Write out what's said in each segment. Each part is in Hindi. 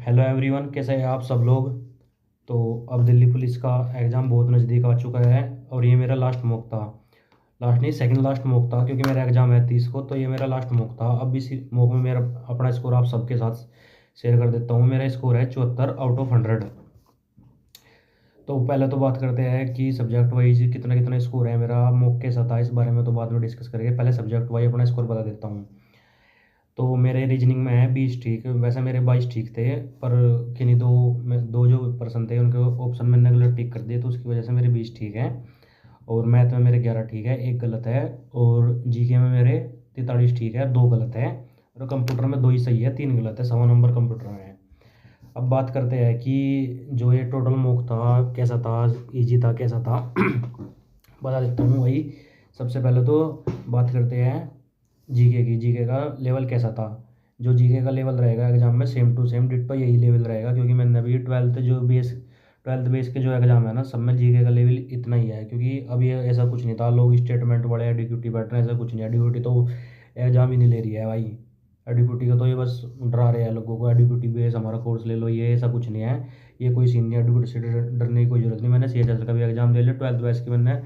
हेलो एवरीवन, कैसे हैं आप सब लोग। तो अब दिल्ली पुलिस का एग्ज़ाम बहुत नज़दीक आ चुका है और ये मेरा लास्ट मॉक था। लास्ट नहीं, सेकंड लास्ट मॉक था, क्योंकि मेरा एग्ज़ाम है 30 को, तो ये मेरा लास्ट मॉक था। अब इस मॉक में मेरा अपना स्कोर आप सबके साथ शेयर कर देता हूँ। मेरा स्कोर है 74 आउट ऑफ 100। तो पहले तो बात करते हैं कि सब्जेक्ट वाइज कितना कितना स्कोर है मेरा मॉक के साथ। इस बारे में तो बाद में डिस्कस करेंगे, पहले सब्जेक्ट वाइज अपना स्कोर बता देता हूँ। तो मेरे रीजनिंग में है 20 ठीक, वैसे मेरे 22 ठीक थे, पर किन्हीं दो जो पर्सन थे उनके ऑप्शन मैंने गलत टिक कर दिए, तो उसकी वजह से मेरे 20 ठीक हैं। और मैथ में मेरे 11 ठीक है, एक गलत है। और जीके में मेरे 43 ठीक है, दो गलत है। और कंप्यूटर में दो ही सही है, तीन गलत है, 1.25 नंबर कंप्यूटर में है। अब बात करते हैं कि जो ये टोटल मॉक था कैसा था, इजी था कैसा था। बता देता हूँ भाई। सबसे पहले तो बात करते हैं जीके की। जीके का लेवल कैसा था। जो जीके का लेवल रहेगा एग्जाम में सेम टू सेम डिट्टो यही लेवल रहेगा, क्योंकि मैंने अभी ट्वेल्थ बेस के जो एग्जाम है ना, सब में जीके का लेवल इतना ही है। क्योंकि अभी ऐसा कुछ नहीं था लोग स्टेटमेंट वाले एडीक्यूटी बैठ रहे हैं, ऐसा कुछ नहीं। एडीक्यूटी तो एग्जाम ही नहीं ले रही है भाई। एडीक्यूटी का तो ये बस डरा रहे हैं लोगों को, एडीक्यूटी बेस हमारा कोर्स ले लो, ये ऐसा कुछ नहीं है। ये कोई सीन नहीं है, एडीक्यूटी से डरने की कोई जरूरत नहीं। मैंने सीएचएसएल का भी एग्जाम दे लिया, ट्वेल्थ बेस की मैंने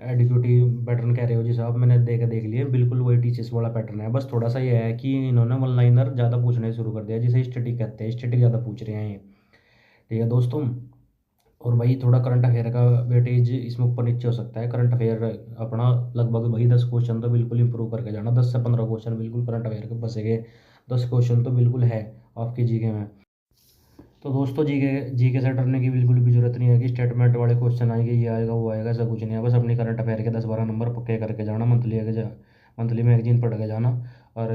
एडिक्यूटी पैटर्न कह रहे हो जिस आप, मैंने देख लिए, बिल्कुल वही टीचर्स वाला पैटर्न है। बस थोड़ा सा ये है कि इन्होंने वन लाइनर ज़्यादा पूछने शुरू कर दिया, जिसे स्टैटिक कहते हैं, स्टैटिक ज़्यादा पूछ रहे हैं ये। ठीक है दोस्तों। और भाई थोड़ा करंट अफेयर का वेटेज इसमें ऊपर नीचे हो सकता है। करंट अफेयर अपना लगभग भाई 10 क्वेश्चन तो बिल्कुल इंप्रूव करके जाना, 10 से 15 क्वेश्चन बिल्कुल करंट अफेयर के बचेंगे। 10 क्वेश्चन तो बिल्कुल है आपके जीके में। तो दोस्तों जीके से डरने की बिल्कुल भी जरूरत नहीं है कि स्टेटमेंट वाले क्वेश्चन आएंगे, ये आएगा वो आएगा, ऐसा कुछ नहीं है। बस अपनी करंट अफेयर के 10-12 नंबर पक्के करके जाना, मंथली मैगजीन पढ़ के जाना। और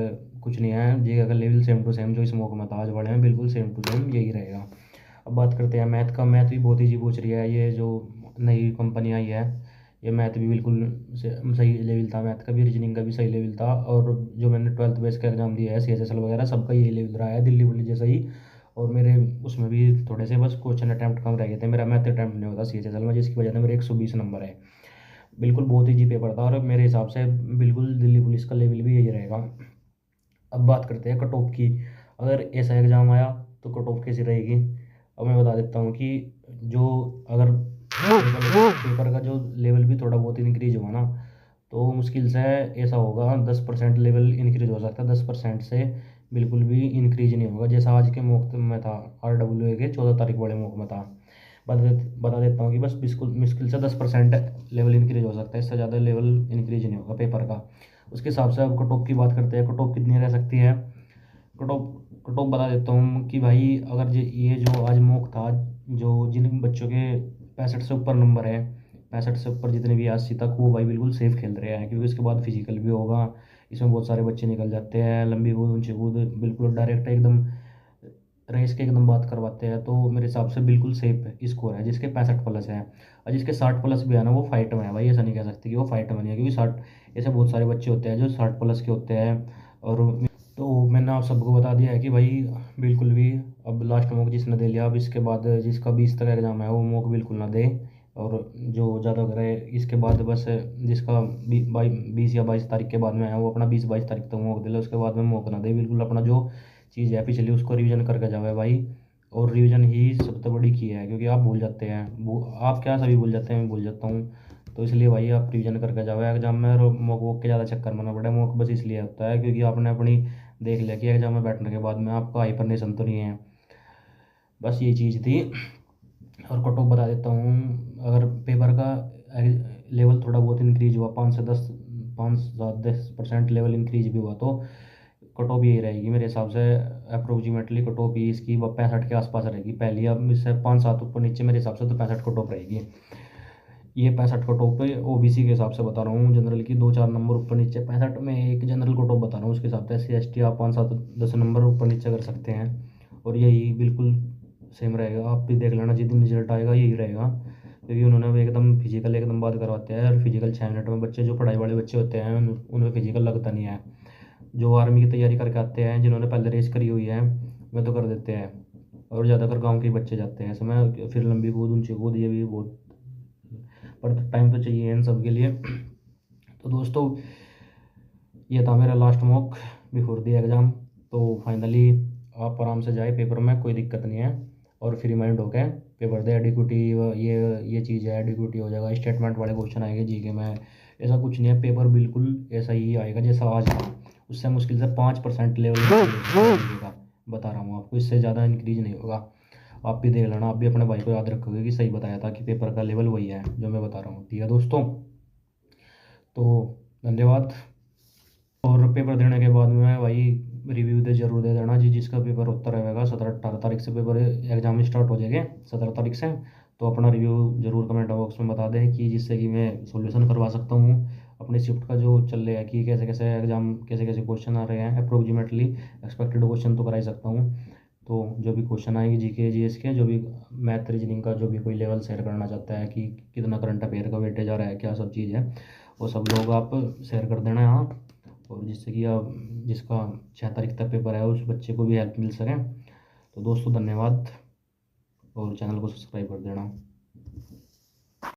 कुछ नहीं है, जीके का लेवल सेम टू सेम जो इस मॉक में था आज वाले में, बिल्कुल सेम टू सेम यही रहेगा। अब बात करते हैं मैथ का। मैथ भी बहुत ईजी पूछ रही है ये जो नई कंपनी आई है। ये मैथ भी बिल्कुल सही लेवल था, मैथ का भी रीजनिंग का भी सही लेवल था। और जो मैंने ट्वेल्थ बेस का एग्जाम दिया है सीएचएसएल वगैरह, सबका यही लेवल रहा है, दिल्ली पुलिस जैसा ही। और मेरे उसमें भी थोड़े से बस क्वेश्चन अटैम्प्ट कम रह गए थे, मेरा मैथ अटैम्प्ट नहीं होता सीएचएसएल में, जिसकी वजह से मेरे 120 नंबर है। बिल्कुल बहुत ईजी पेपर था, और मेरे हिसाब से बिल्कुल दिल्ली पुलिस का लेवल भी यही रहेगा। अब बात करते हैं कट ऑफ की। अगर ऐसा एग्ज़ाम आया तो कट ऑफ कैसी रहेगी। अब मैं बता देता हूँ कि जो अगर पेपर का जो लेवल भी थोड़ा बहुत इंक्रीज हुआ ना, तो मुश्किल से ऐसा होगा 10% लेवल इंक्रीज हो सकता है। 10% से बिल्कुल भी इंक्रीज नहीं होगा, जैसा आज के मॉक में था, RWA के 14 तारीख वाले मॉक में था। बता देता हूँ कि बस बिल्कुल मुश्किल से 10% लेवल इंक्रीज हो सकता है, इससे ज़्यादा लेवल इंक्रीज नहीं होगा पेपर का। उसके हिसाब से अब कट ऑफ की बात करते हैं, कट ऑफ कितनी रह सकती है। कट ऑफ कट ऑफ बता देता हूँ कि भाई अगर ये जो आज मॉक था, जो जिन बच्चों के 65 से ऊपर नंबर है, 65 से ऊपर जितने भी 80 तक, वो भाई बिल्कुल सेफ खेल रहे हैं, क्योंकि इसके बाद फिजिकल भी होगा। इसमें बहुत सारे बच्चे निकल जाते हैं, लंबी कूद ऊंची कूद बिल्कुल डायरेक्ट एकदम रेस के एकदम बात करवाते हैं। तो मेरे हिसाब से बिल्कुल सेफ स्कोर है जिसके 65+ है। और जिसके 60+ भी है ना, वो फाइट में है भाई, ऐसा नहीं कह सकते कि वो फाइट में नहीं है, क्योंकि 60 ऐसे बहुत सारे बच्चे होते हैं जो 60+ के होते हैं। और तो मैंने आप सबको बता दिया है कि भाई बिल्कुल भी अब लास्ट मॉक जिसने दे लिया, अब इसके बाद जिसका 20 तक एग्जाम है वो मॉक बिल्कुल ना दे। और जो ज़्यादा करे इसके बाद बस जिसका 20 या 22 तारीख के बाद में है, वो अपना 20-22 तारीख तक मॉक दे ले, उसके बाद में मॉक ना दे। बिल्कुल अपना जो चीज़ है पिछली उसको रिवीजन करके जावे भाई। और रिवीजन ही सबसे बड़ी की है, क्योंकि आप भूल जाते हैं, वो आप क्या सभी भूल जाते हैं, मैं भूल जाता हूँ। तो इसलिए भाई आप रिवीजन करके जाओ एग्जाम में, और मॉक वॉक के ज़्यादा चक्कर में ना पड़े। मॉक बस इसलिए होता है क्योंकि आपने अपनी देख लिया कि एग्जाम में बैठने के बाद में आपका हाइपरनेशन तो नहीं है। बस ये चीज़ थी। और कट ऑफ बता देता हूँ। अगर पेपर का लेवल थोड़ा बहुत इंक्रीज हुआ, 5 से 10 लेवल इंक्रीज भी हुआ, तो कट ऑफ यही रहेगी मेरे हिसाब से। अप्रोक्सीमेटली कट ऑफ ही इसकी 65 के आसपास रहेगी पहली। अब इससे 5-7 ऊपर नीचे मेरे हिसाब से तो 65 कट ऑफ रहेगी। ये 65 कट ऑफ पे ओबीसी के हिसाब से बता रहा हूँ, जनरल की 2-4 नंबर ऊपर नीचे। 65 में एक जनरल कट ऑफ बता रहा हूँ, उसके हिसाब से SC ST आप 5-7-10 नंबर ऊपर नीचे कर सकते हैं। और यही बिल्कुल सेम रहेगा, आप भी देख लेना, जिस दिन रिजल्ट आएगा यही रहेगा। क्योंकि उन्होंने भी एकदम फिजिकल एकदम बात करवाते हैं, और फिजिकल 6 मिनट में बच्चे जो पढ़ाई वाले बच्चे होते हैं उनमें फिजिकल लगता नहीं है। जो आर्मी की तैयारी करके आते हैं, जिन्होंने पहले रेस करी हुई है, वे तो कर देते हैं। और ज़्यादातर गांव के बच्चे जाते हैं इसमें, फिर लंबी कूद ऊंची कूद ये भी बहुत, पर टाइम तो चाहिए इन सब के लिए। तो दोस्तों ये था मेरा last mock before the exam. तो फाइनली आप आराम से जाए पेपर में, कोई दिक्कत नहीं है। और फ्री माइंड होकर पेपर दे। एडिक्विटी ये चीज़ है, एडिक्विटी हो जाएगा, स्टेटमेंट वाले क्वेश्चन आएंगे जीके में। ऐसा कुछ नहीं है, पेपर बिल्कुल ऐसा ही आएगा जैसा आज था। उससे मुश्किल से 5% लेवल का बता रहा हूँ आपको, इससे ज़्यादा इंक्रीज नहीं होगा। आप भी देख लेना, आप भी अपने भाई को याद रखोगे कि सही बताया था कि पेपर का लेवल वही है जो मैं बता रहा हूँ। ठीक है दोस्तों, तो धन्यवाद। और पेपर देने के बाद में भाई रिव्यू जरूर दे देना जी। जिसका पेपर होता रहेगा 17-18 तारीख से पेपर एग्जाम स्टार्ट हो जाएंगे, 17 तारीख से। तो अपना रिव्यू जरूर कमेंट बॉक्स में बता दें कि जिससे कि मैं सॉल्यूशन करवा सकता हूँ अपने शिफ्ट का जो चल रहा है कि कैसे कैसे एग्जाम, कैसे कैसे क्वेश्चन आ रहे हैं। अप्रोक्सीमेटली एक्सपेक्टेड क्वेश्चन तो करा ही सकता हूँ। तो जो भी क्वेश्चन आएंगे जीके जीएस के, जो भी मैथ रीजनिंग का, जो भी कोई लेवल शेयर करना चाहता है कि कितना करंट अफेयर का वेटेज आ रहा है, क्या सब चीज़ है, वो सब लोग आप शेयर कर देना यहाँ। और जिससे कि आप, जिसका 6 तारीख तक पेपर है, उस बच्चे को भी हेल्प मिल सके। तो दोस्तों धन्यवाद, और चैनल को सब्सक्राइब कर देना।